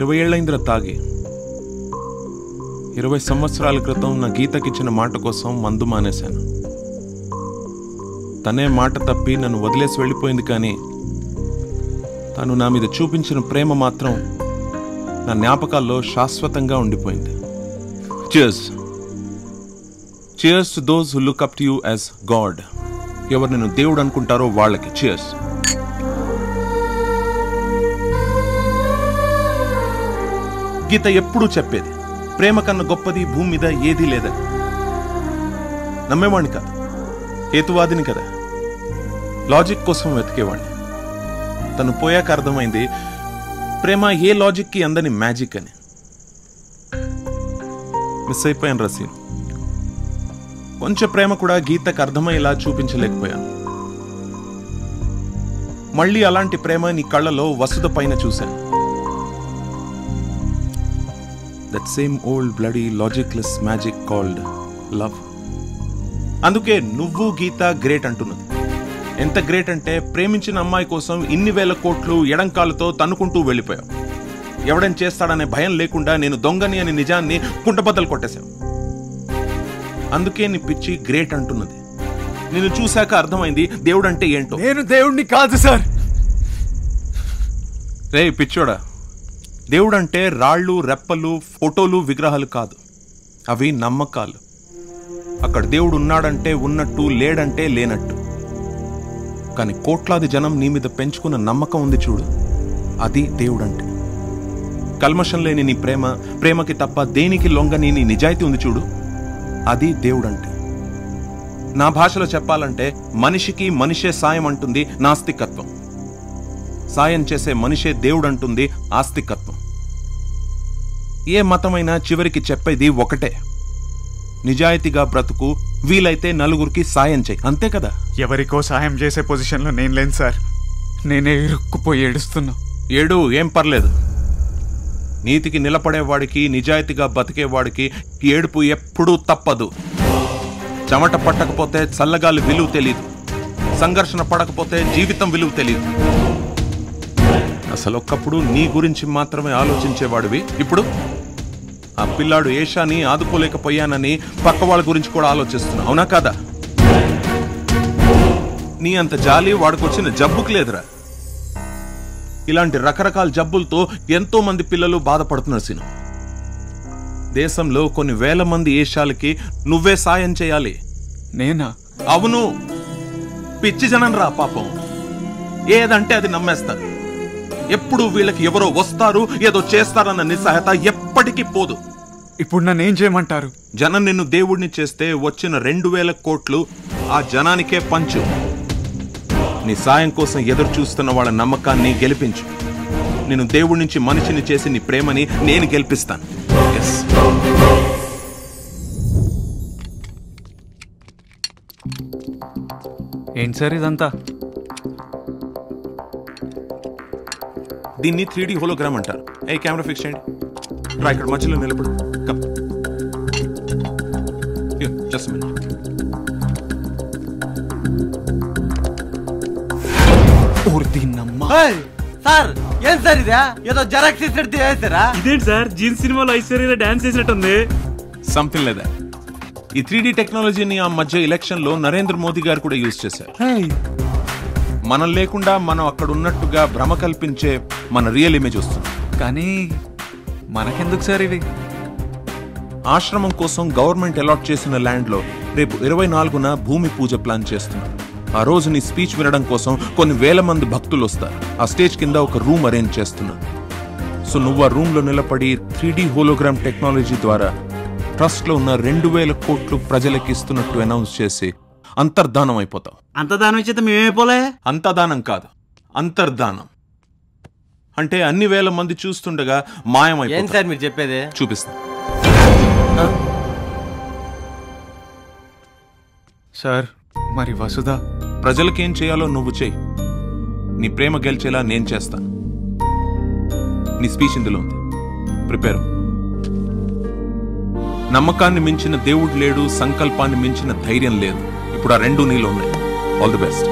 20 ఏళ్ళైందిరా తాగి. 20 సంవత్సరాల క్రితం నా గీతకిచ్చిన మాట కోసం మందు మానేశాను. తనే మాట తప్పి నన్ను వదిలేసి వెళ్ళిపోయింది, కానీ తను నా మీద చూపించిన ప్రేమ మాత్రం నా జ్ఞాపకాల్లో శాశ్వతంగా ఉండిపోయింది. Cheers. Cheers to those who look up to you as God. ఎవరు నేను దేవుడు అనుకుంటారో వాళ్ళకి cheers. గీత ఎప్పుడూ చెప్పేది, ప్రేమ కన్నా గొప్పది భూమి మీద ఏదీ లేదని. నమ్మేవాడిని కాదు, హేతువాదిని కదా, లాజిక్ కోసం వెతికేవాడిని. తను పోయాక అర్థమైంది ప్రేమ ఏ లాజిక్కి అందని మ్యాజిక్ అని. మిస్ అయిపోయాను రసీన్. కొంచెం ప్రేమ కూడా గీతకు అర్థమయ్యేలా చూపించలేకపోయాను. మళ్ళీ అలాంటి ప్రేమ నీ కళ్ళలో వసుధ పైన చూశాను. That same old bloody logicless magic called love. అందుకే నువ్వు గీత గ్రేట్ అంటున్నది. ఎంత గ్రేట్ అంటే ప్రేమించిన అమ్మాయి కోసం ఇన్ని వేల కోట్లు ఎడంకాలతో తన్నుకుంటూ వెళ్ళిపోయావు. ఎవడని చేస్తాడనే భయం లేకుండా నేను దొంగని అని నిజాన్ని కుంటబద్దలు కొట్టేశావు. అందుకే నీ పిచ్చి గ్రేట్ అంటున్నది. నిన్ను చూశాక అర్థమైంది దేవుడు అంటే ఏంటో. నేను దేవుడిని కాదు సార్. రే పిచ్చోడా, దేవుడు అంటే రాళ్ళు, రెప్పలు, ఫోటోలు, విగ్రహాలు కాదు. అవి నమ్మకాలు. అక్కడ దేవుడు ఉన్నాడంటే ఉన్నట్టు, లేడంటే లేనట్టు. కానీ కోట్లాది జనం నీ మీద పెంచుకున్న నమ్మకం ఉంది చూడు, అది దేవుడంటే. కల్మషం లేని నీ ప్రేమ, ప్రేమకి తప్ప దేనికి లొంగని నీ నిజాయితీ ఉంది చూడు, అది దేవుడంటే. నా భాషలో చెప్పాలంటే మనిషికి మనిషే సాయం అంటుంది నాస్తికత్వం. సాయం చేసే మనిషే దేవుడు అంటుంది ఆస్తికత్వం. ఏ మతమైనా చివరికి చెప్పేది ఒకటే, నిజాయితీగా బ్రతుకు, వీలైతే నలుగురికి సాయం చేయి, అంతే కదా. ఎవరికో సాయం చేసే పొజిషన్లో నేను లేను సార్. నేనే ఇరుక్కుపోయి ఏడుస్తున్నా. ఏడు, ఏం పర్లేదు. నీతికి నిలబడేవాడికి, నిజాయితీగా బతికేవాడికి ఏడుపు ఎప్పుడూ తప్పదు. చెమట పట్టకపోతే చల్లగాలి విలువ తెలీదు, సంఘర్షణ పడకపోతే జీవితం విలువ తెలీదు. అసలు ఒక్కప్పుడు నీ గురించి మాత్రమే ఆలోచించేవాడివి, ఇప్పుడు ఆ పిల్లాడు ఏషాని ఆదుకోలేకపోయానని పక్క వాళ్ళ గురించి కూడా ఆలోచిస్తున్నావు, అవునా కాదా? నీ అంత జాలి వాడికొచ్చిన జబ్బుకు లేదురా. ఇలాంటి రకరకాల జబ్బులతో ఎంతో మంది పిల్లలు బాధపడుతున్నారు సీను. దేశంలో కొన్ని వేల మంది ఏషాలకి నువ్వే సాయం చేయాలి. నేనా? అవును, పిచ్చి జనం రా పాపం. ఏదంటే అది నమ్మేస్తారు. ఎప్పుడు వీళ్ళకి ఎవరో వస్తారు, ఏదో చేస్తారన్న నిస్సహాయత ఎప్పటికీ పోదు. ఇప్పుడు నన్ను ఏం చేయమంటారు? జనం నిన్ను దేవుడిని చేస్తే వచ్చిన 2000 కోట్లు ఆ జనానికే పంచు. నీ సాయం కోసం ఎదురు చూస్తున్న వాళ్ళ నమ్మకాన్ని గెలిపించు. నేను దేవుడి నుంచి మనిషిని చేసి నీ ప్రేమని నేను గెలిపిస్తాను. ఏంటి సార్ ఇదంతా? దీన్ని 3D హోలోగ్రామ్ అంటారు. ఏ కెమెరా ఫిక్స్ చేయండి. రా, ఇక్కడ మధ్యలో నిలబడు. కమ్. Just minute. సార్ ఏం సార్ ఇదే? ఏదో జెరాక్స్ చేసినట్టు చేస్తారా? ఇదేంటి సార్, జీన్స్ సినిమాలో ఐశ్వర్య డాన్స్ చేసినట్టుంది. సంథింగ్ లేదా. ఈ 3D టెక్నాలజీని ఆ మధ్య ఎలక్షన్ లో నరేంద్ర మోదీ గారు కూడా యూజ్ చేశారు. మనం లేకుండా మనం అక్కడ ఉన్నట్టుగా భ్రమ కల్పించే మన రియల్ ఇమేజ్ వస్తుంది. కానీ మనకెందుకు సార్ ఇవి? ఆశ్రమం కోసం గవర్నమెంట్ అలాట్ చేసిన ల్యాండ్ లో రేపు 24న భూమి పూజ ప్లాన్ చేస్తున్నారు. ఆ రోజు నీ స్పీచ్ వినడం కోసం కొన్ని వేల మంది భక్తులు వస్తారు. ఆ స్టేజ్ కింద ఒక రూమ్ అరేంజ్ చేస్తున్నారు. సో నువ్వు ఆ రూమ్ లో నిలబడి 3D హోలోగ్రామ్ టెక్నాలజీ ద్వారా ట్రస్ట్ లో ఉన్న 2000 కోట్లు ప్రజలకు ఇస్తున్నట్టు అనౌన్స్ చేసి అంతర్ధానం అయిపోతావు. అంతర్ధానం ఇచ్చేత మేమైపోలే. అంతదానం కాదు, అంతర్ధానం అంటే అన్ని వేల మంది చూస్తుండగా మాయమైపోతావు. సార్ మీరు చెప్పేది? చూపిస్తా. సార్ మరి వసుధ? ప్రజలకేం చేయాలో నువ్వు చేయి. నీ ప్రేమ గెలిచేలా నేను చేస్తాను. నీ స్పీచ్ ఇందులో ఉంది, ప్రిపేర్. నమ్మకాన్ని మించిన దేవుడు లేడు, సంకల్పాన్ని మించిన ధైర్యం లేదు. ఇప్పుడు ఆ రెండు నీలో ఉన్నాయి. All the best.